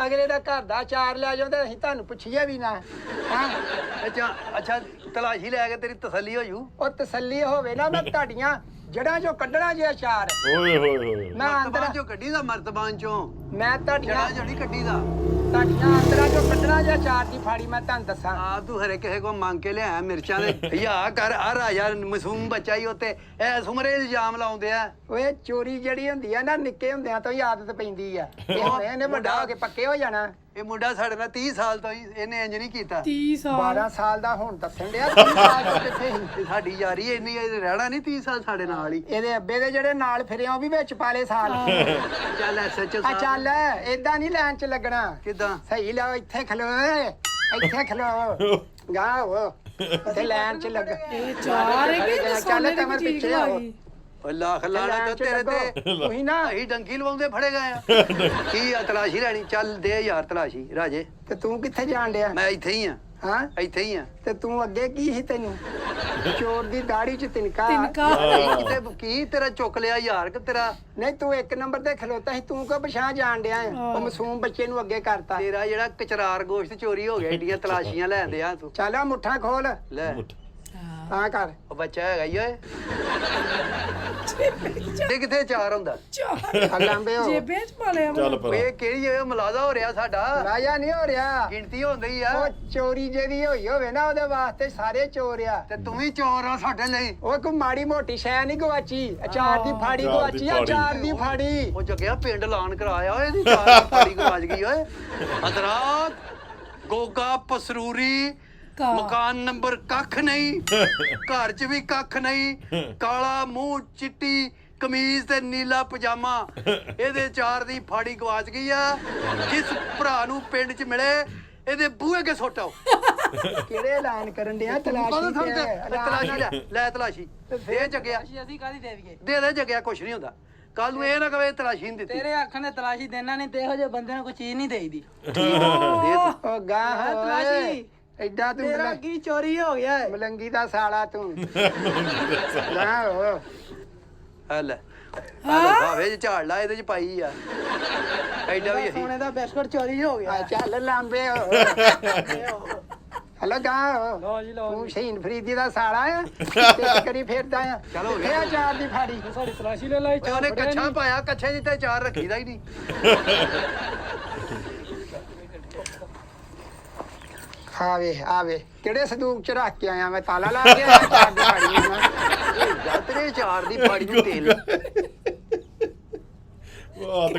ਅਗਲੇ ਦਾ ਘਰ ਦਾ ਚਾਰ ਲੈ ਜਾਉਂਦੇ ਅਸੀਂ ਤੁਹਾਨੂੰ ਪੁੱਛੀਏ ਵੀ ਨਾ ਹਾਂ ਅੱਛਾ ਤਲਾਸ਼ੀ ਲੈ ਕੇ ਤੇਰੀ ਤਸੱਲੀ ਹੋ ਜੂ ਉਹ ਤਸੱਲੀ ਹੋਵੇ ਨਾ ਮੈਂ ਤੁਹਾਡੀਆਂ ਜੜਾਂ ਚੋਂ ਕੱਢਣਾ ਜੇ ਅਚਾਰ ਓਏ ਹੋਏ ਹੋਏ ਮੈਂ ਅੰਦਰ ਮਰਤਬਾਨ ਚੋਂ ਕੱਢੀ ਦਾ ਮਰਤਬਾਨ ਚੋਂ ਮੈਂ ਤੁਹਾਡੀਆਂ ਜੜਾ ਜੜੀ ਕੱਢੀ ਦਾ ਤੁਹਾਡੀਆਂ ਅੰਦਰਾਂ ਚੋਂ ਕੱਢਣਾ ਜੇ ਅਚਾਰ ਦੀ ਫਾੜੀ ਮੈਂ ਤੁਹਾਨੂੰ ਦੱਸਾਂ ਆ ਤੂੰ ਹਰੇ ਕਿਸੇ ਕੋ ਮੰਗ ਕੇ ਲਿਆਇਆ ਮਿਰਚਾਂ ਦੇ ਯਾ ਕਰ ਆ ਰਾਜਾ ਮਾਸੂਮ ਬੱਚਾ ਹੀ ਉੱਤੇ ਐਸ ਉਮਰੇ ਇਲਜ਼ਾਮ ਲਾਉਂਦੇ ਆ ਓਏ ਚੋਰੀ ਜਿਹੜੀ ਹੁੰਦੀ ਆ ਨਾ ਨਿੱਕੇ ਹੁੰਦਿਆਂ ਤੋਂ ਹੀ ਆਦਤ ਪੈਂਦੀ ਆ ਇਹ ਹੁਣ ਇਹਨੇ ਵੱਡਾ ਹੋ ਕੇ ਪੱਕੇ ਹੋ ਜਾਣਾ ਇਹ ਮੁੰਡਾ ਸਾਡੇ ਨਾਲ 30 ਸਾਲ ਤੋਂ ਹੀ ਇਹਨੇ ਇੰਜ ਨਹੀਂ ਕੀਤਾ 30 ਸਾਲ 12 ਸਾਲ ਦਾ ਹੁਣ ਦੱਸਣ ਡਿਆ 30 ਸਾਲ ਤੋਂ ਕਿੱਥੇ ਸੀ? ਤੇ ਸਾਡੀ ਯਾਰੀ ਇੰਨੀ ਇਹ ਰਹਿਣਾ ਨਹੀਂ 30 ਸਾਲ ਸਾਡੇ ਨਾਲ ਹੀ ਇਹਦੇ ਅੱਬੇ ਦੇ ਜਿਹੜੇ ਨਾਲ ਫਿਰੇ ਉਹ ਵੀ ਵਿੱਚ ਪਾਲੇ ਸਾਲ ਚੱਲ ਐਸਐਚਓ ਆ ਚੱਲ ਏਦਾਂ ਨਹੀਂ ਲਾਈਨ 'ਚ ਲੱਗਣਾ ਕਿਦਾਂ ਸਹੀ ਲਾਓ ਇੱਥੇ ਖਲੋ ਇੱਥੇ ਖਲੋ ਗਾਓ ਤੇ ਲਾਈਨ 'ਚ ਲੱਗ ਇਹ ਚਾਰ ਹੈ ਕਿ ਚੱਲ ਕਮਰ ਪਿੱਛੇ ਆਓ ਓ ਲੱਖ ਲਾਣਾ ਤਾਂ ਤੇਰੇ ਤੇ ਤੁਸੀਂ ਨਾ ਅਸੀਂ ਡੰਕੀ ਲਵਾਉਂਦੇ ਫੜੇ ਗਏ ਆ ਕੀ ਆ ਤਲਾਸ਼ੀ ਲੈਣੀ ਚੱਲ ਦੇ ਯਾਰ ਤਲਾਸ਼ੀ ਰਾਜੇ ਤੇ ਤੂੰ ਕਿੱਥੇ ਜਾਣ ਡਿਆ ਮੈਂ ਇੱਥੇ ਹੀ ਆ ਹਾਂ ਇੱਥੇ ਹੀ ਆ ਤੇ ਤੂੰ ਅੱਗੇ ਕੀ ਸੀ ਤੈਨੂੰ ਚੋਰ ਦੀ ਦਾੜੀ 'ਚ ਤਿਨਕਾ ਕਿਤੇ ਕੀ ਤੇਰਾ ਚੁੱਕ ਲਿਆ ਯਾਰ ਕਿ ਤੇਰਾ ਨਹੀਂ ਤੂੰ ਇੱਕ ਨੰਬਰ ਤੇ ਖਲੋਤਾ ਸੀ ਤੂੰ ਕੋ ਪਛਾਣ ਜਾਣ ਡਿਆ ਉਹ ਮਾਸੂਮ ਬੱਚੇ ਨੂੰ ਅੱਗੇ ਕਰਤਾ ਤੇਰਾ ਜਿਹੜਾ ਕਚਰਾਰ ਗੋਸ਼ਤ ਚੋਰੀ ਹੋ ਗਿਆ ਏਡੀਆਂ ਤਲਾਸ਼ੀਆਂ ਲੈਂਦੇ ਆ ਤੂੰ ਚੱਲ ਆ ਮੁੱਠਾ ਖੋਲ ਲੈ ਆ ਕਰ ਉਹ ਬੱਚਾ ਹੈਗਾ ਹੀ ਓਏ ਤੇ ਕਿੱਥੇ ਚਾਰ ਹੁੰਦਾ ਆ ਲਾਂਬੇ ਹੋ ਜੇਬੇ ਚ ਪਾ ਲਿਆ ਚੱਲ ਪਰ ਇਹ ਕਿਹੜੀ ਇਹ ਮਲਾਜ਼ਾ ਹੋ ਰਿਹਾ ਸਾਡਾ ਰਾਜਾ ਨਹੀਂ ਹੋ ਰਿਹਾ ਗਿਣਤੀ ਹੁੰਦੀ ਆ ਉਹ ਚੋਰੀ ਜਿਹੜੀ ਹੋਈ ਹੋਵੇ ਨਾ ਉਹਦੇ ਵਾਸਤੇ ਸਾਰੇ ਚੋਰ ਆ ਤੇ ਤੂੰ ਵੀ ਚੋਰ ਆ ਸਾਡੇ ਲਈ ਉਹ ਕੋਈ ਮਾੜੀ ਮੋਟੀ ਸ਼ੈ ਨਹੀਂ ਗਵਾਚੀ ਅਚਾਰ ਦੀ ਫਾੜੀ ਗਵਾਚੀ ਆ ਅਚਾਰ ਦੀ ਫਾੜੀ ਉਹ ਜੱਗਿਆ ਪਿੰਡ ਐਲਾਨ ਕਰਾਇਆ ਓਏ ਇਹਦੀ ਚਾਰ ਦੀ ਫਾੜੀ ਗਵਾਚ ਗਈ ਓਏ ਹਜ਼ਰਾਤ ਗੋਗਾ ਪਸਰੂਰੀ ਮਕਾਨ ਨੰਬਰ ਕੱਖ ਨਹੀਂ ਘਰ 'ਚ ਵੀ ਕੱਖ ਨਹੀਂ ਕਾਲਾ ਮੂੰਹ ਚਿੱਟੀ ਕਮੀਜ਼ ਤੇ ਨੀਲਾ ਪਜਾਮਾ ਇਹਦੇ ਚਾਰ ਦੀ ਫਾੜੀ ਗਵਾਚ ਗਈ ਆ ਜਿਸ ਭਰਾ ਨੂੰ ਪਿੰਡ 'ਚ ਮਿਲੇ ਇਹਦੇ ਬੂਹੇ ਕੇ ਸੁੱਟਾਓ ਕਿਹੜੇ ਐਲਾਨ ਕਰਨ ਡਿਆ ਤਲਾਸ਼ੀ ਤਲਾਸ਼ੀ ਲੈ ਤਲਾਸ਼ੀ ਦੇ ਜੱਗਿਆ ਅਸੀਂ ਕਾਹਦੀ ਦੇ ਦਈਏ ਦੇ ਜੱਗਿਆ ਕੁਛ ਨਹੀਂ ਹੁੰਦਾ ਕੱਲ ਨੂੰ ਇਹ ਨਾ ਕਵੇ ਤਲਾਸ਼ੀ ਨਹੀਂ ਦਿੱਤੀ ਤੇਰੇ ਅੱਖਾਂ ਨੇ ਤਲਾਸ਼ੀ ਦੇਣਾ ਨਹੀਂ ਤੇ ਇਹੋ ਜਿਹੇ ਬੰਦੇ ਨੂੰ ਕੋਈ ਚੀਜ਼ ਨਹੀਂ ਦੇਈਦੀ ਉਹ ਗਾਹ ਤਲਾਸ਼ੀ ਐਡਾ ਤੂੰ ਤੇਰਾ ਕੀ ਚੋਰੀ ਹੋ ਗਿਆ ਹੈ? ਮਲੰਗੀ ਦਾ ਸਾਲਾ ਤੂੰ ਗਾਹ ਹੋ ਲੈ ਭਾਵੇਂ ਜੇ ਝਾੜ ਲਾ ਇਹਦੇ ਚ ਪਾਈ ਆ ਐਡਾ ਵੀ ਅਸੀਂ ਸੋਨੇ ਦਾ ਬਿਸਕੁਟ ਚੋਰੀ ਹੋ ਗਿਆ ਆ ਚੱਲ ਲਾਂਬੇ ਹੋ ਹਲੋ ਗਾਹ ਹੋ ਲਓ ਜੀ ਲਓ ਤੂੰ ਸ਼ਹੀਨ ਫਰੀਦੀ ਦਾ ਸਾਲਾ ਆ ਤੇ ਕਰੀ ਫੇਰਦਾ ਆ ਚੱਲ ਹੋ ਗਿਆ। ਇਹ ਚਾਰ ਦੀ ਫਾੜੀ ਸਾਡੀ ਤਲਾਸ਼ੀ ਲੈ ਲਈ ਉਹਨੇ ਕੱਛਾ ਪਾਇਆ ਕੱਛੇ ਜਿੱਤੇ ਚਾਰ ਰੱਖੀਦਾ ਹੀ ਨਹੀਂ ਆਵੇ ਕਿਹੜੇ ਸੰਦੂਕ ਚ ਰੱਖ ਕੇ ਆਇਆ ਮੈਂ ਤਾਲਾ ਲਾ ਕੇ ਆਇਆ ਚਾਰ ਦੀ ਫਾੜੀ ਨੂੰ ਤੇਰੇ ਚਾਰ ਦੀ ਫਾੜੀ ਨੂੰ ਤੇਲ ਵਾਹ